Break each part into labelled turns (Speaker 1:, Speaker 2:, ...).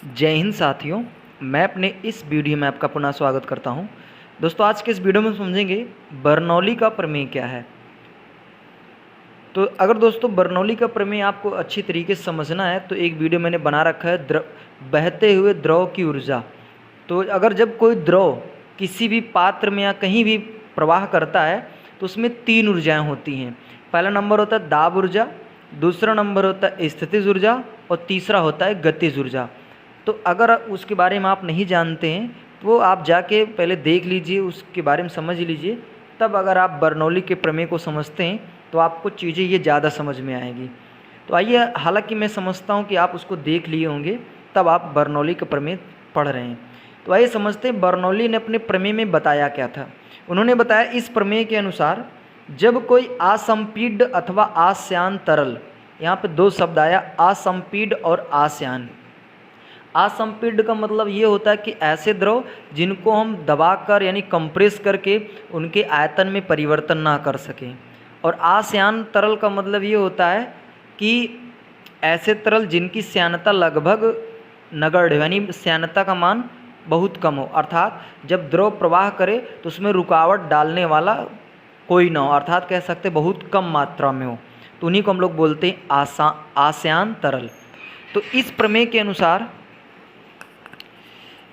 Speaker 1: जय हिंद साथियों, मैं अपने इस वीडियो में आपका पुनः स्वागत करता हूं। दोस्तों, आज के इस वीडियो में समझेंगे बर्नौली का प्रमेय क्या है। तो अगर दोस्तों बर्नौली का प्रमेय आपको अच्छी तरीके से समझना है तो एक वीडियो मैंने बना रखा है बहते हुए द्रव की ऊर्जा। तो अगर जब कोई द्रव किसी भी पात्र में या कहीं भी प्रवाह करता है तो उसमें तीन ऊर्जाएं होती हैं। पहला नंबर होता है दाब ऊर्जा, दूसरा नंबर होता है स्थितिज ऊर्जा और तीसरा होता है गतिज ऊर्जा। तो अगर उसके बारे में आप नहीं जानते हैं तो आप जाके पहले देख लीजिए, उसके बारे में समझ लीजिए, तब अगर आप बर्नौली के प्रमेय को समझते हैं तो आपको चीज़ें ये ज़्यादा समझ में आएंगी। तो आइए, हालांकि मैं समझता हूँ कि आप उसको देख लिए होंगे तब आप बर्नौली का प्रमेय पढ़ रहे हैं। तो आइए समझते हैं बर्नौली ने अपने प्रमेय में बताया क्या था। उन्होंने बताया इस प्रमेय के अनुसार जब कोई असंपीड्य अथवा आस्यान तरल, यहाँ पे दो शब्द आया, असंपीड्य और आस्यान। असंपीड्य का मतलब ये होता है कि ऐसे द्रव जिनको हम दबाकर यानी कंप्रेस करके उनके आयतन में परिवर्तन ना कर सकें। और आस्यान तरल का मतलब ये होता है कि ऐसे तरल जिनकी श्यानता लगभग नगण्य, यानी श्यानता का मान बहुत कम हो, अर्थात जब द्रव प्रवाह करे तो उसमें रुकावट डालने वाला कोई ना हो, अर्थात कह सकते बहुत कम मात्रा में हो, तो उन्हीं को हम लोग बोलते हैं आस्यान तरल। तो इस प्रमेय के अनुसार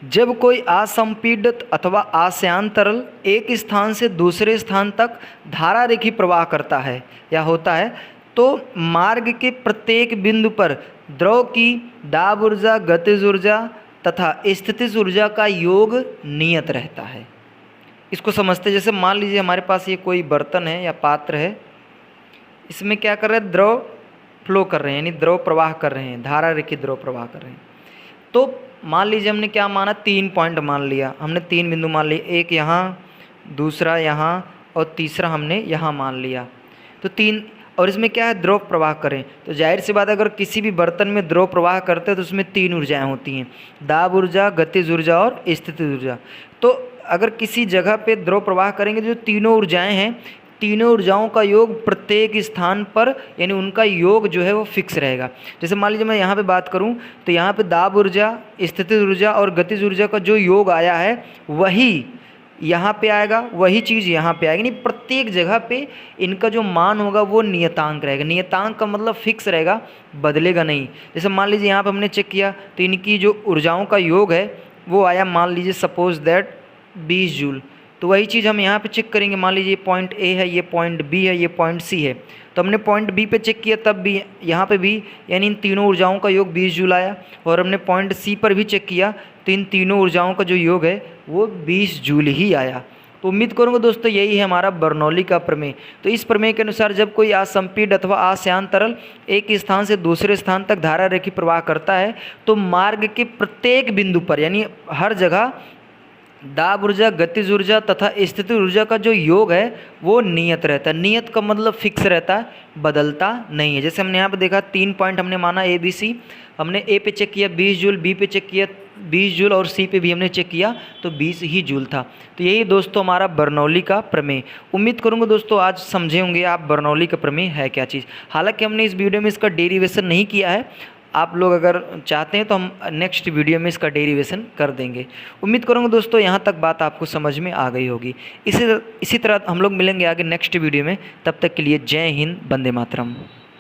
Speaker 1: जब कोई असंपीडित अथवा आस्यान तरल एक स्थान से दूसरे स्थान तक धारा रेखी प्रवाह करता है या होता है तो मार्ग के प्रत्येक बिंदु पर द्रव की दाब ऊर्जा, गतिज ऊर्जा तथा स्थितिज ऊर्जा का योग नियत रहता है। इसको समझते, जैसे मान लीजिए हमारे पास ये कोई बर्तन है या पात्र है, इसमें क्या कर रहे हैं, द्रव फ्लो कर रहे हैं, यानी द्रव प्रवाह कर रहे हैं, धारा रेखी द्रव प्रवाह कर रहे हैं। तो मान लीजिए हमने क्या माना, 3 पॉइंट मान लिया, हमने 3 बिंदु मान लिए, एक यहाँ, दूसरा यहाँ और तीसरा हमने यहाँ मान लिया। तो 3, और इसमें क्या है, द्रव प्रवाह करें, तो जाहिर सी बात अगर किसी भी बर्तन में द्रव प्रवाह करते हैं तो उसमें 3 ऊर्जाएं होती हैं, दाब ऊर्जा, गतिज ऊर्जा और स्थितिज ऊर्जा। तो अगर किसी जगह पे द्रव प्रवाह करेंगे जो तीनों ऊर्जाएं हैं, तीनों ऊर्जाओं का योग प्रत्येक स्थान पर, यानी उनका योग जो है वो फिक्स रहेगा। जैसे मान लीजिए मैं यहाँ पे बात करूँ तो यहाँ पे दाब ऊर्जा, स्थितिज ऊर्जा और गतिज ऊर्जा का जो योग आया है वही यहाँ पे आएगा, वही चीज़ यहाँ पे आएगी, यानी प्रत्येक जगह पे इनका जो मान होगा वो नियतांक रहेगा। नियतांक का मतलब फिक्स रहेगा, बदलेगा नहीं। जैसे मान लीजिए यहाँ पर हमने चेक किया तो इनकी जो ऊर्जाओं का योग है वो आया, मान लीजिए सपोज दैट 20 जूल। तो वही चीज़ हम यहाँ पे चेक करेंगे, मान लीजिए पॉइंट ए है, ये पॉइंट बी है, ये पॉइंट सी है, तो हमने पॉइंट बी पे चेक किया तब भी यहाँ पे भी, यानी इन तीनों ऊर्जाओं का योग 20 जूल आया। और हमने पॉइंट सी पर भी चेक किया तो इन तीनों ऊर्जाओं का जो योग है वो 20 जूल ही आया। तो उम्मीद करूँगा दोस्तों यही है हमारा बर्नौली का प्रमेय। तो इस प्रमेय के अनुसार जब कोई असंपीड्य अथवा आस्यान तरल एक स्थान से दूसरे स्थान तक धारा रेखी प्रवाह करता है तो मार्ग के प्रत्येक बिंदु पर, यानी हर जगह दाब ऊर्जा, गतिज ऊर्जा तथा स्थिति ऊर्जा का जो योग है वो नियत रहता है। नियत का मतलब फिक्स रहता है, बदलता नहीं है। जैसे हमने यहाँ पे देखा 3 पॉइंट हमने माना ए बी सी, हमने ए पे चेक किया 20 जूल, बी पे चेक किया 20 जूल और सी पे भी हमने चेक किया तो 20 ही जूल था। तो यही दोस्तों हमारा बर्नौली का प्रमेय। उम्मीद करूँगा दोस्तों आज समझे होंगे आप बर्नौली का प्रमेय है क्या चीज़। हालांकि हमने इस वीडियो में इसका डेरिवेशन नहीं किया है, आप लोग अगर चाहते हैं तो हम नेक्स्ट वीडियो में इसका डेरिवेशन कर देंगे। उम्मीद करूँगा दोस्तों यहाँ तक बात आपको समझ में आ गई होगी। इसी तरह हम लोग मिलेंगे आगे नेक्स्ट वीडियो में। तब तक के लिए जय हिंद, वंदे मातरम।